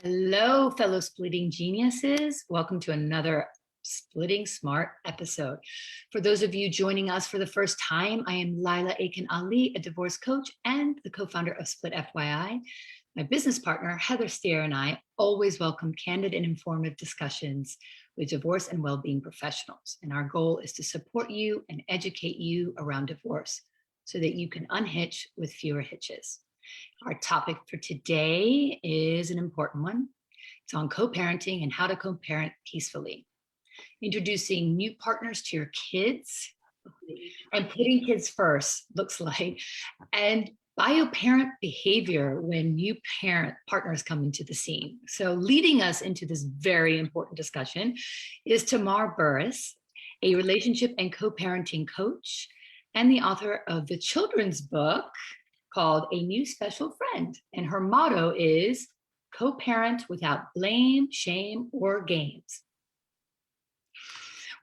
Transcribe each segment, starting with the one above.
Hello, fellow splitting geniuses. Welcome to another Splitting Smart episode. For those of you joining us for the first time, I am Laila Ali, a divorce coach and the co-founder of Split.fyi. My business partner, Heather Steer, and I always welcome candid and informative discussions with divorce and well-being professionals. And our goal is to support you and educate you around divorce so that you can unhitch with fewer hitches. Our topic for today is an important one. It's on co-parenting and how to co-parent peacefully. Introducing new partners to your kids and putting kids first, looks like, and bio-parent behavior when new partners come into the scene. So leading us into this very important discussion is Tamar Burris, a relationship and co-parenting coach and the author of the children's book called A New Special Friend. And her motto is co-parent without blame, shame, or games.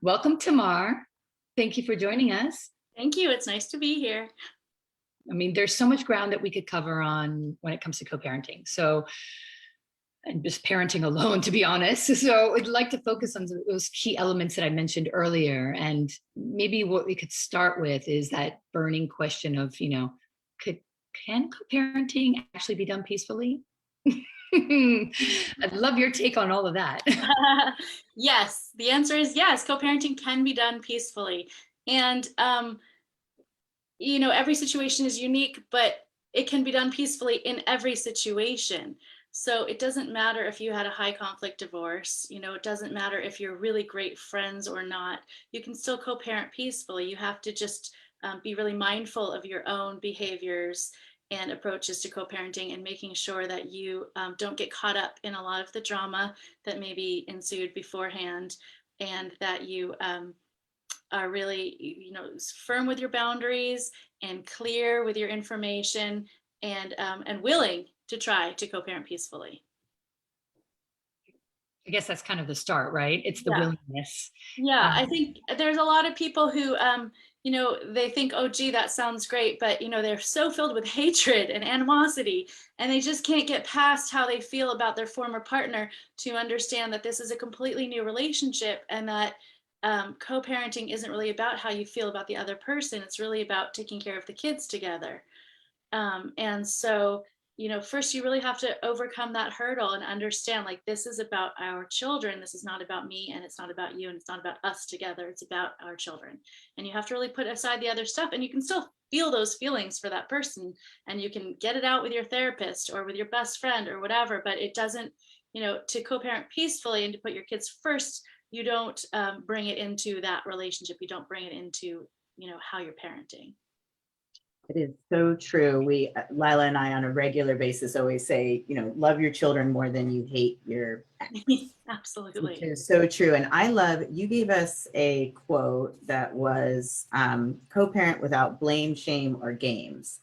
Welcome, Tamar. Thank you for joining us. Thank you. It's nice to be here. I mean, there's so much ground that we could cover on when it comes to co-parenting. So, and just parenting alone, to be honest. So I'd like to focus on those key elements that I mentioned earlier. And maybe what we could start with is that burning question of, can co-parenting actually be done peacefully? I'd love your take on all of that. Yes, the answer is yes. Co-parenting can be done peacefully. And, every situation is unique, but it can be done peacefully in every situation. So it doesn't matter if you had a high conflict divorce, it doesn't matter if you're really great friends or not, you can still co-parent peacefully. You have to just be really mindful of your own behaviors and approaches to co-parenting and making sure that you don't get caught up in a lot of the drama that maybe ensued beforehand, and that you are really, firm with your boundaries and clear with your information and willing to try to co-parent peacefully. I guess that's kind of the start, right? It's the willingness. Yeah, I think there's a lot of people who, they think, oh, gee, that sounds great. But, they're so filled with hatred and animosity, and they just can't get past how they feel about their former partner to understand that this is a completely new relationship, and that co-parenting isn't really about how you feel about the other person. It's really about taking care of the kids together. And so, first you really have to overcome that hurdle and understand, like, this is about our children. This is not about me, and it's not about you, and it's not about us together. It's about our children. And you have to really put aside the other stuff, and you can still feel those feelings for that person, and you can get it out with your therapist or with your best friend or whatever, but it doesn't, to co-parent peacefully and to put your kids first, you don't bring it into that relationship. You don't bring it into, how you're parenting. It is so true. Laila and I on a regular basis always say, love your children more than you hate your ex. Absolutely. Which is so true. And I love, you gave us a quote that was co-parent without blame, shame, or games.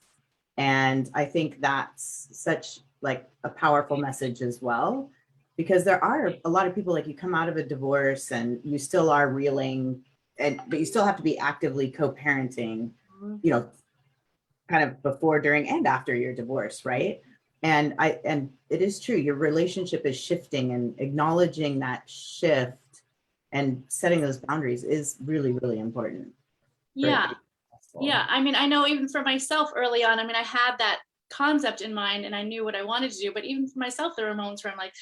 And I think that's such like a powerful message as well, because there are a lot of people, like, you come out of a divorce and you still are reeling, but you still have to be actively co-parenting, kind of before, during, and after your divorce, right? And it is true, your relationship is shifting, and acknowledging that shift and setting those boundaries is really, really important. Yeah. Yeah. I mean, I know even for myself early on, I had that concept in mind and I knew what I wanted to do, but even for myself, there were moments where I'm like,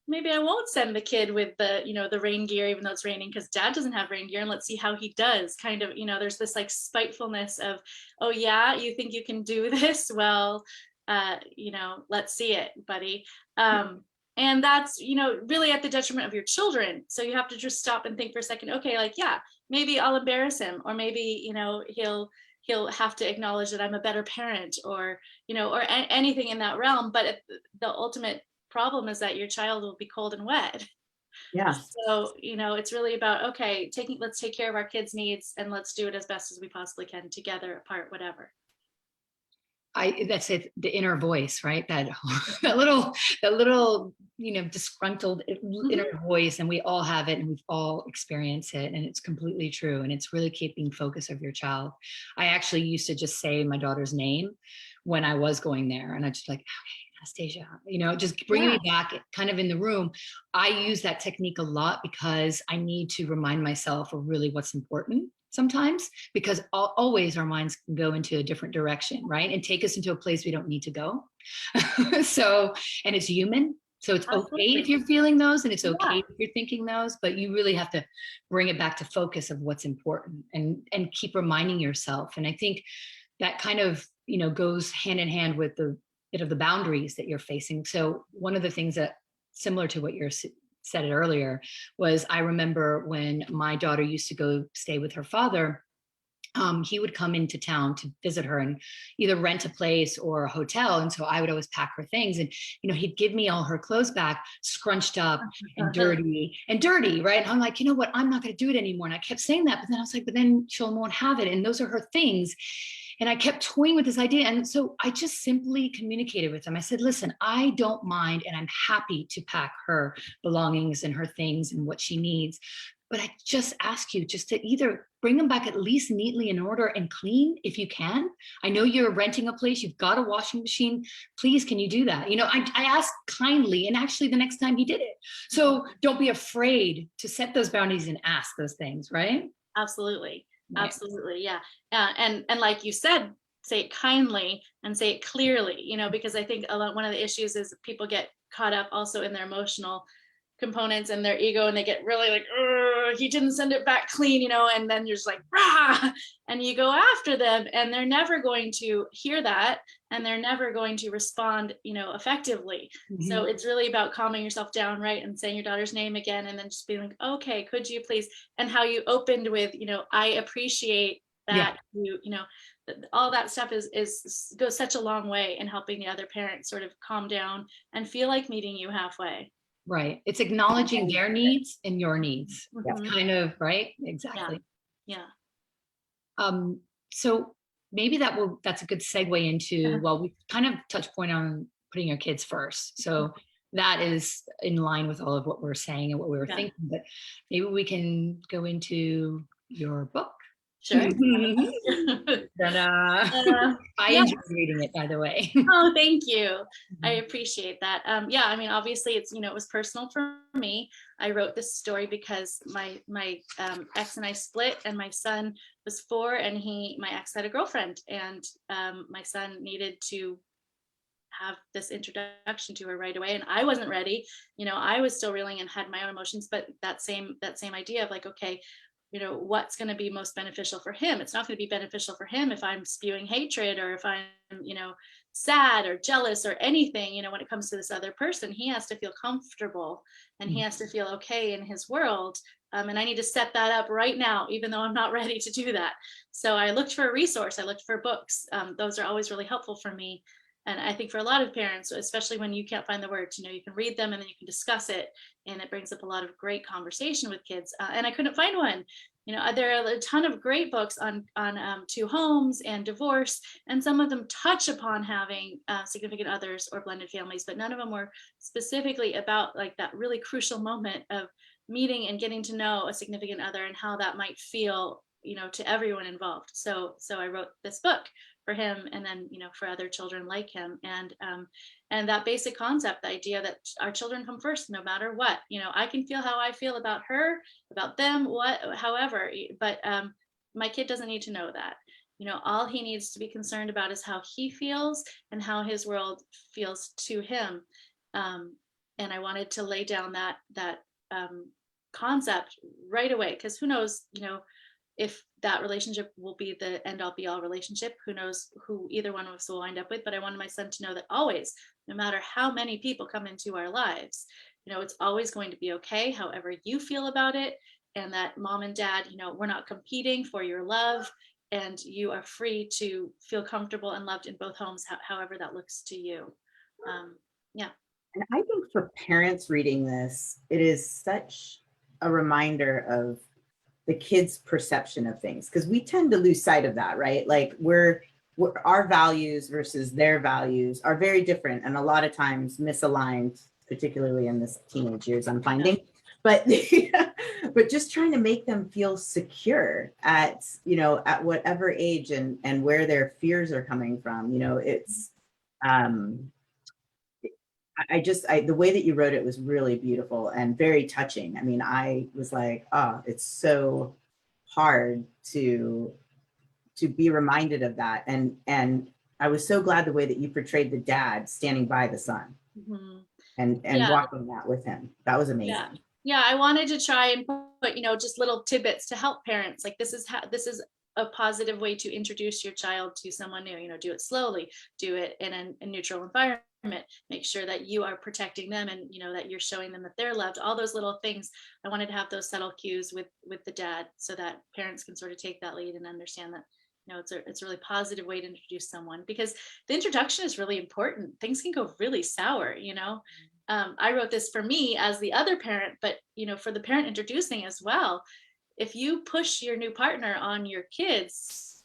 maybe I won't send the kid with the, the rain gear, even though it's raining, because dad doesn't have rain gear, and let's see how he does. Kind of, there's this like spitefulness of, oh yeah, you think you can do this? Well, let's see it, buddy. And that's, really at the detriment of your children. So you have to just stop and think for a second, okay, like, yeah, maybe I'll embarrass him, or maybe, he'll have to acknowledge that I'm a better parent, or, or anything in that realm. But the ultimate problem is that your child will be cold and wet. Yeah. So, it's really about, okay, let's take care of our kids' needs, and let's do it as best as we possibly can together, apart, whatever. That's it, the inner voice, right? That little, disgruntled inner voice, and we all have it, and we've all experienced it, and it's completely true. And it's really keeping focus of your child. I actually used to just say my daughter's name when I was going there, and I just like, okay, Anastasia, just bringing me back kind of in the room. I use that technique a lot because I need to remind myself of really what's important sometimes, because always our minds can go into a different direction, right? And take us into a place we don't need to go. So, and it's human. So it's okay if you're feeling those, and it's okay if you're thinking those, but you really have to bring it back to focus of what's important and keep reminding yourself. And I think that kind of, goes hand in hand with the bit of the boundaries that you're facing. So one of the things that, similar to what you said it earlier, was I remember when my daughter used to go stay with her father, he would come into town to visit her and either rent a place or a hotel. And so I would always pack her things, and, he'd give me all her clothes back, scrunched up and dirty, right? And I'm like, you know what? I'm not going to do it anymore. And I kept saying that, but then I was like, but then she won't have it. And those are her things. And I kept toying with this idea. And so I just simply communicated with him. I said, listen, I don't mind, and I'm happy to pack her belongings and her things and what she needs. But I just ask you just to either bring them back at least neatly in order and clean if you can. I know you're renting a place, you've got a washing machine. Please, can you do that? I asked kindly, and actually the next time he did it. So don't be afraid to set those boundaries and ask those things, right? Absolutely. Right. Absolutely. Yeah. And like you said, say it kindly and say it clearly, because I think one of the issues is people get caught up also in their emotional components and their ego, and they get really like, he didn't send it back clean, and then you're just like, rah, and you go after them, and they're never going to hear that, and they're never going to respond, effectively. Mm-hmm. So it's really about calming yourself down, right, and saying your daughter's name again, and then just being like, okay, could you please, and how you opened with, I appreciate that, all that stuff goes such a long way in helping the other parent sort of calm down and feel like meeting you halfway. Right. It's acknowledging their needs and your needs. Mm-hmm. It's kind of, right? Exactly. Yeah. So maybe that's a good segue into, well, we kind of touched point on putting your kids first. So that is in line with all of what we're saying and what we were thinking, but maybe we can go into your book. Sure. I enjoyed reading it, by the way. Oh, thank you. I appreciate that. Obviously it's, it was personal for me. I wrote this story because my ex and I split, and my son was 4, and my ex had a girlfriend, and my son needed to have this introduction to her right away, and I wasn't ready. I was still reeling and had my own emotions, but that same idea of like, okay, what's going to be most beneficial for him? It's not going to be beneficial for him if I'm spewing hatred, or if I'm, sad or jealous or anything, when it comes to this other person. He has to feel comfortable, and he has to feel okay in his world. And I need to set that up right now, even though I'm not ready to do that. So I looked for a resource. I looked for books. Those are always really helpful for me. And I think for a lot of parents, especially when you can't find the words, you can read them and then you can discuss it, and it brings up a lot of great conversation with kids. And I couldn't find one. There are a ton of great books on two homes and divorce, and some of them touch upon having significant others or blended families, but none of them were specifically about like that really crucial moment of meeting and getting to know a significant other and how that might feel, to everyone involved. So I wrote this book for him, and then for other children like him, and that basic concept, the idea that our children come first no matter what. I can feel how I feel about her, about them, however, but my kid doesn't need to know that. All he needs to be concerned about is how he feels and how his world feels to him. And I wanted to lay down that concept right away, because who knows, if that relationship will be the end all be all relationship. Who knows who either one of us will wind up with. But I wanted my son to know that always, no matter how many people come into our lives, it's always going to be okay, however you feel about it. And that mom and dad, we're not competing for your love, and you are free to feel comfortable and loved in both homes, however that looks to you. And I think for parents reading this, it is such a reminder of the kids' perception of things, because we tend to lose sight of that, right? Like our values versus their values are very different, and a lot of times misaligned, particularly in this teenage years, I'm finding. But but just trying to make them feel secure at whatever age and where their fears are coming from. It's the way that you wrote it was really beautiful and very touching. I mean, I was like, oh, it's so hard to be reminded of that. And I was so glad the way that you portrayed the dad standing by the son and Yeah. walking that with him. That was amazing. Yeah, I wanted to try and put, just little tidbits to help parents. Like this is a positive way to introduce your child to someone new. Do it slowly, do it in a neutral environment, make sure that you are protecting them, and that you're showing them that they're loved. All those little things. I wanted to have those subtle cues with the dad, so that parents can sort of take that lead and understand that it's a really positive way to introduce someone, because the introduction is really important. Things can go really sour. I wrote this for me as the other parent, but for the parent introducing as well. If you push your new partner on your kids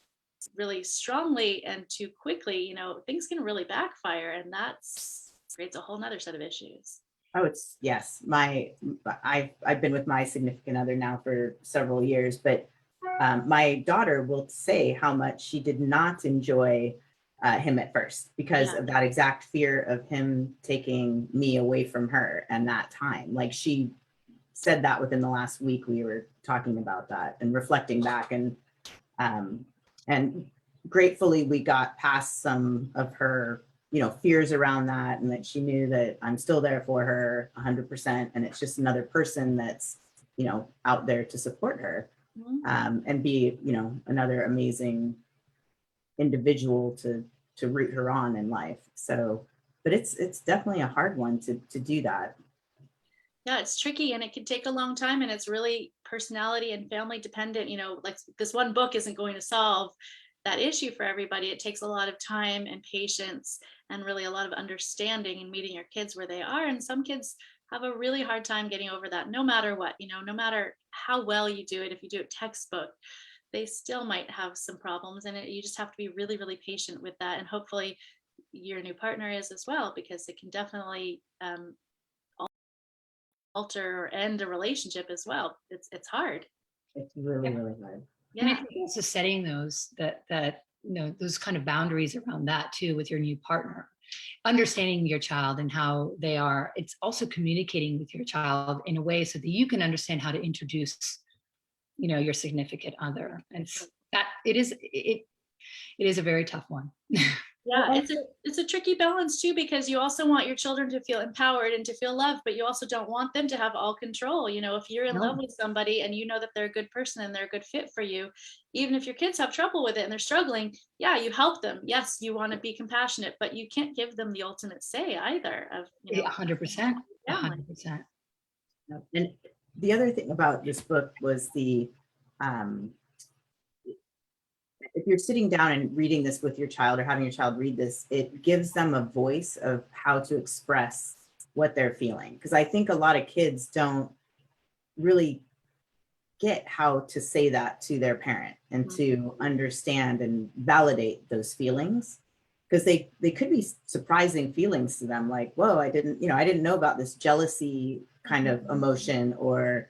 really strongly and too quickly, things can really backfire, and that creates a whole nother set of issues. Oh, yes. I've been with my significant other now for several years, but my daughter will say how much she did not enjoy him at first because of that exact fear of him taking me away from her and that time. Like, she said that within the last week we were talking about that and reflecting back, and gratefully we got past some of her fears around that, and that she knew that I'm still there for her 100%, and it's just another person that's out there to support her, and be another amazing individual to root her on in life. So, but it's definitely a hard one to do that. Yeah, it's tricky, and it can take a long time, and it's really personality and family dependent. Like this one book isn't going to solve that issue for everybody. It takes a lot of time and patience and really a lot of understanding and meeting your kids where they are. And some kids have a really hard time getting over that, no matter what, no matter how well you do it. If you do it textbook, they still might have some problems, and you just have to be really, really patient with that. And hopefully your new partner is as well, because it can definitely alter or end a relationship as well. It's hard. It's really, really hard. And I think also setting those those kind of boundaries around that too with your new partner, understanding your child and how they are. It's also communicating with your child in a way so that you can understand how to introduce your significant other. And it is a very tough one. Yeah, it's a tricky balance too, because you also want your children to feel empowered and to feel loved, but you also don't want them to have all control. If you're in love with somebody and you know that they're a good person and they're a good fit for you, even if your kids have trouble with it and they're struggling, you help them. Yes, you want to be compassionate, but you can't give them the ultimate say either. Of 100%, 100%. And the other thing about this book was if you're sitting down and reading this with your child or having your child read this, it gives them a voice of how to express what they're feeling. Because I think a lot of kids don't really get how to say that to their parent and to understand and validate those feelings. Because they could be surprising feelings to them, like, whoa, I didn't know about this jealousy kind of emotion, or,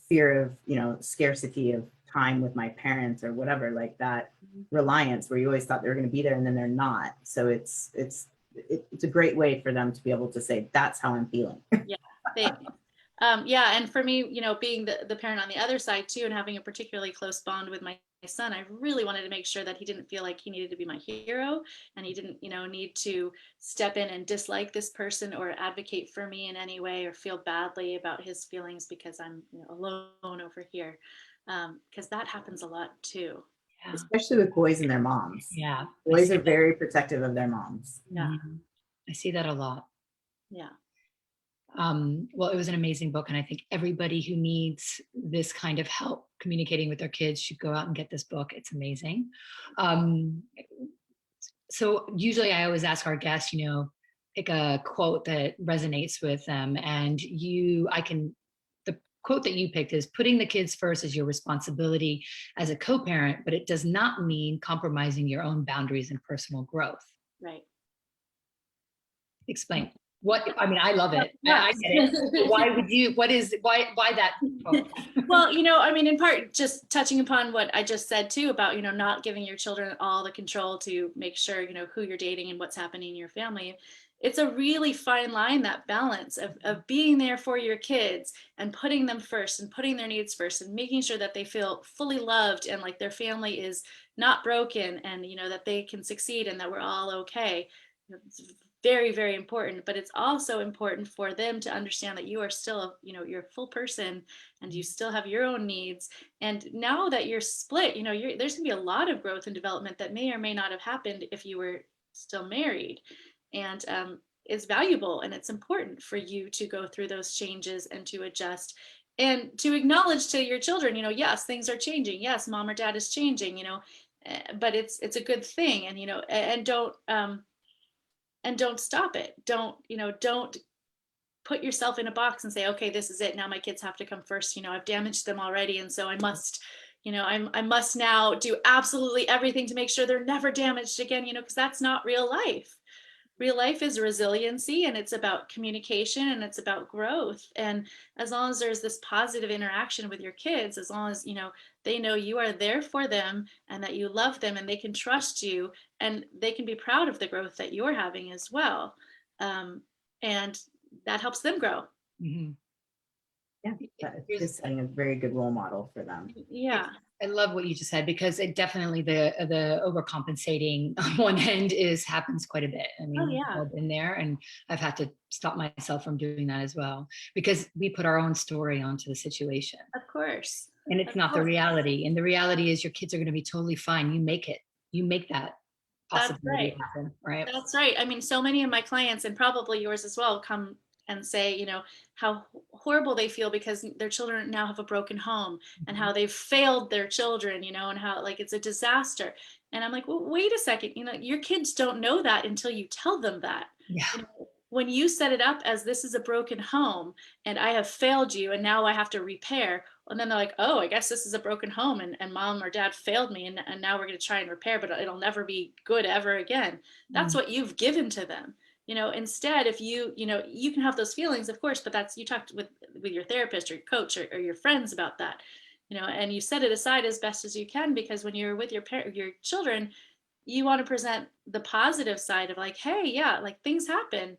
fear of, scarcity of time with my parents or whatever, like that reliance where you always thought they were going to be there and then they're not. So it's a great way for them to be able to say, that's how I'm feeling. And for me, being the parent on the other side too, and having a particularly close bond with my son, I really wanted to make sure that he didn't feel like he needed to be my hero, and he didn't, need to step in and dislike this person or advocate for me in any way, or feel badly about his feelings because I'm alone over here. Because that happens a lot too. Yeah. Especially with boys and their moms. Yeah. Boys are very protective of their moms. Yeah. I see that a lot. Yeah. Well, it was an amazing book, and I think everybody who needs this kind of help communicating with their kids should go out and get this book. It's amazing. So usually I always ask our guests, pick a quote that resonates with them, and the quote that you picked is, putting the kids first is your responsibility as a co-parent, but it does not mean compromising your own boundaries and personal growth. Right. Explain. I love it. Yeah. I get it. Why that quote? Well, in part, just touching upon what I just said too, about, not giving your children all the control to make sure, who you're dating and what's happening in your family. it's a really fine line, that balance of being there for your kids and putting them first and putting their needs first and making sure that they feel fully loved and like their family is not broken, and that they can succeed and that we're all okay. It's very, very important, but it's also important for them to understand that you are still you're a full person and you still have your own needs. And now that you're split, there's gonna be a lot of growth and development that may or may not have happened if you were still married. And it's valuable and it's important for you to go through those changes and to adjust and to acknowledge to your children, yes, things are changing, yes, mom or dad is changing, but it's a good thing. And and don't stop it. Don't put yourself in a box and say, okay, this is it, now my kids have to come first. I've damaged them already, and so I must I must now do absolutely everything to make sure they're never damaged again, because that's not real life. Real life is resiliency, and it's about communication, and it's about growth. And as long as there's this positive interaction with your kids, as long as they know you are there for them and that you love them and they can trust you and they can be proud of the growth that you're having as well, and that helps them grow. Mhm. Yeah, it's just setting a very good role model for them. Yeah. I love what you just said, because it definitely, the overcompensating on one end happens quite a bit. I mean, Oh, we've yeah. all been there, and I've had to stop myself from doing that as well, because we put our own story onto the situation, Of course. and it's Of not the course. reality. And the reality is your kids are going to be totally fine. You make it. You make that That's possibility right. happen, right? That's right. I mean, so many of my clients, and probably yours as well, come and say, how horrible they feel because their children now have a broken home, and how they've failed their children, and how like it's a disaster. And I'm like, well, wait a second, your kids don't know that until you tell them that. Yeah. When you set it up as this is a broken home and I have failed you and now I have to repair, and then they're like, oh, I guess this is a broken home, and mom or dad failed me, and now we're going to try and repair, but it'll never be good ever again. That's Mm. what you've given to them. Instead, if you can have those feelings, of course, but that's, you talked with your therapist or your coach or your friends about that, and you set it aside as best as you can, because when you're with your children, you want to present the positive side of like, hey, yeah, like things happen,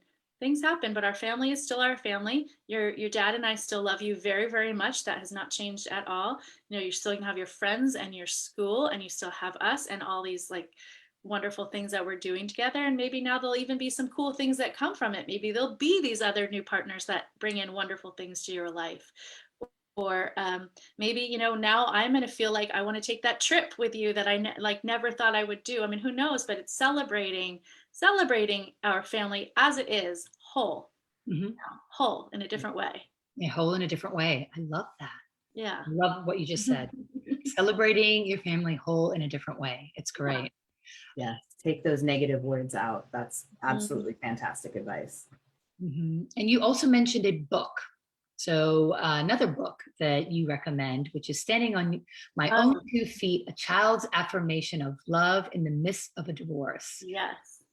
but our family is still our family. Your dad and I still love you very, very much. That has not changed at all. You're still gonna have your friends and your school, and you still have us and all these like wonderful things that we're doing together. And maybe now there'll even be some cool things that come from it. Maybe there'll be these other new partners that bring in wonderful things to your life. Or maybe now I'm going to feel like I want to take that trip with you that I never thought I would do. I mean, who knows? But it's celebrating our family as it is, whole, Mhm. whole in a different way. A whole in a different way. I love that. Yeah. I love what you just said. Celebrating your family whole in a different way. It's great. Yeah, take those negative words out. That's Mhm. absolutely fantastic advice. Mhm. And you also mentioned a book. So another book that you recommend, which is Standing on My Own 2 Feet, A Child's Affirmation of Love in the Midst of a Divorce. Yes.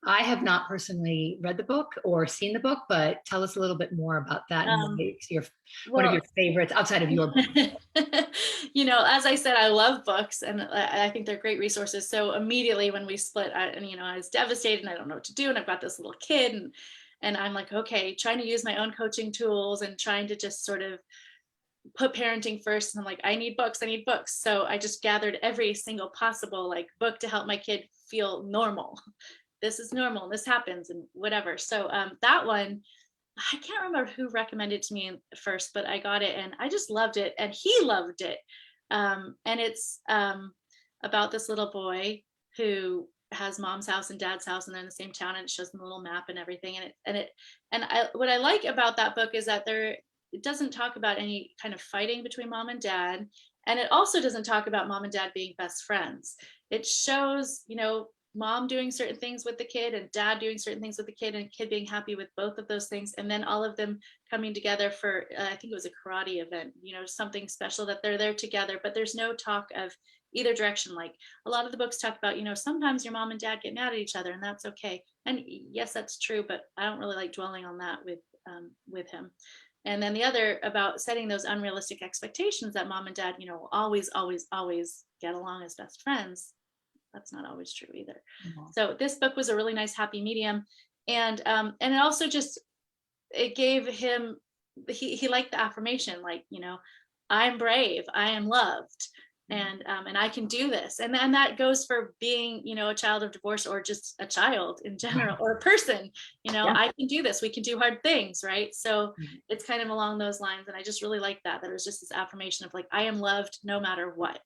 I have not personally read the book or seen the book, but tell us a little bit more about that, and why it's one of your favorites outside of your book. As I said, I love books, and I think they're great resources. So immediately when we split, I was devastated, and I don't know what to do, and I've got this little kid, and I'm like, okay, trying to use my own coaching tools and trying to just sort of put parenting first. And I'm like, I need books. So I just gathered every single possible like book to help my kid feel normal. This is normal. This happens and whatever. So that one, I can't remember who recommended it to me first, but I got it and I just loved it, and he loved it. And it's about this little boy who has mom's house and dad's house, and they're in the same town, and it shows them a little map and everything. What I like about that book is that it doesn't talk about any kind of fighting between mom and dad, and it also doesn't talk about mom and dad being best friends. It shows, mom doing certain things with the kid and dad doing certain things with the kid, and kid being happy with both of those things, and then all of them coming together for I think it was a karate event, something special, that they're there together, but there's no talk of either direction. Like a lot of the books talk about, sometimes your mom and dad get mad at each other, and that's okay. And yes, that's true, but I don't really like dwelling on that with him. And then the other about setting those unrealistic expectations that mom and dad, always, always, always get along as best friends. That's not always true either. So this book was a really nice happy medium. And it also just, it gave him, he liked the affirmation, like, you know, I'm brave, I am loved, and I can do this. And that goes for being, you know, a child of divorce, or just a child in general, or a person, you know, Yeah. I can do this, we can do hard things, right? So it's kind of along those lines. And I just really like that it was just this affirmation of like, I am loved no matter what.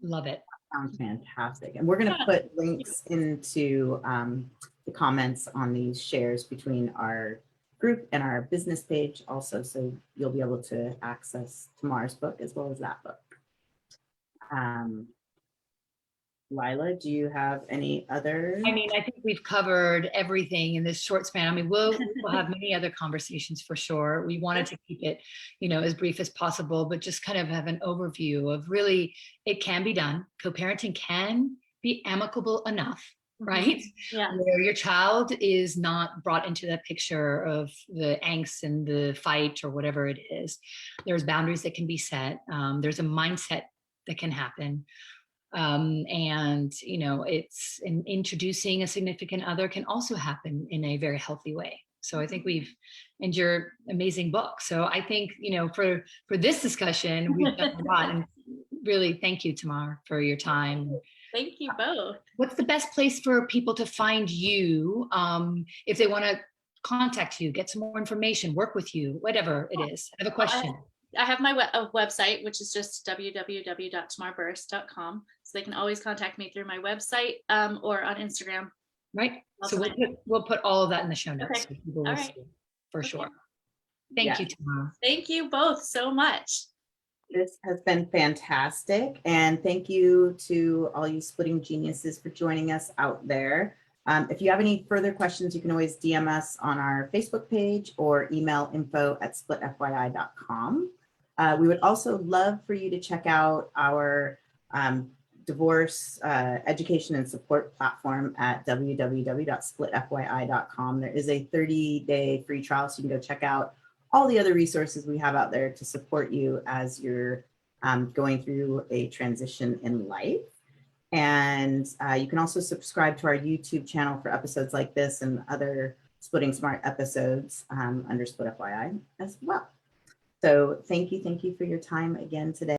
Love it. Sounds fantastic. And we're going to Yeah. put links into the comments on these shares between our group and our business page also, so you'll be able to access Tamar's book as well as that book. Laila, do you have any other? I mean, I think we've covered everything in this short span. I mean, we'll have many other conversations for sure. We wanted to keep it, you know, as brief as possible, but just kind of have an overview of really, it can be done. Co-parenting can be amicable enough, right? Yeah. Where your child is not brought into the picture of the angst and the fight or whatever it is. There's boundaries that can be set. There's a mindset that can happen. And, you know, it's introducing a significant other can also happen in a very healthy way. So I think and your amazing book. So I think, you know, for this discussion, we've done a lot. And really, thank you, Tamar, for your time. Thank you both. What's the best place for people to find you if they want to contact you, get some more information, work with you, whatever it is? I have a question. I have my website, which is just www.tamarburris.com. So they can always contact me through my website or on Instagram. Right. So we'll put all of that in the show notes. Okay. So people will see it for sure. Thank you, Tamar. Thank you both so much. This has been fantastic. And thank you to all you splitting geniuses for joining us out there. If you have any further questions, you can always DM us on our Facebook page or email info@split.fyi.com. We would also love for you to check out our divorce education and support platform at www.split.fyi.com. There is a 30-day free trial, so you can go check out all the other resources we have out there to support you as you're going through a transition in life. And you can also subscribe to our YouTube channel for episodes like this and other Splitting Smart episodes under Split.fyi as well. So thank you for your time again today.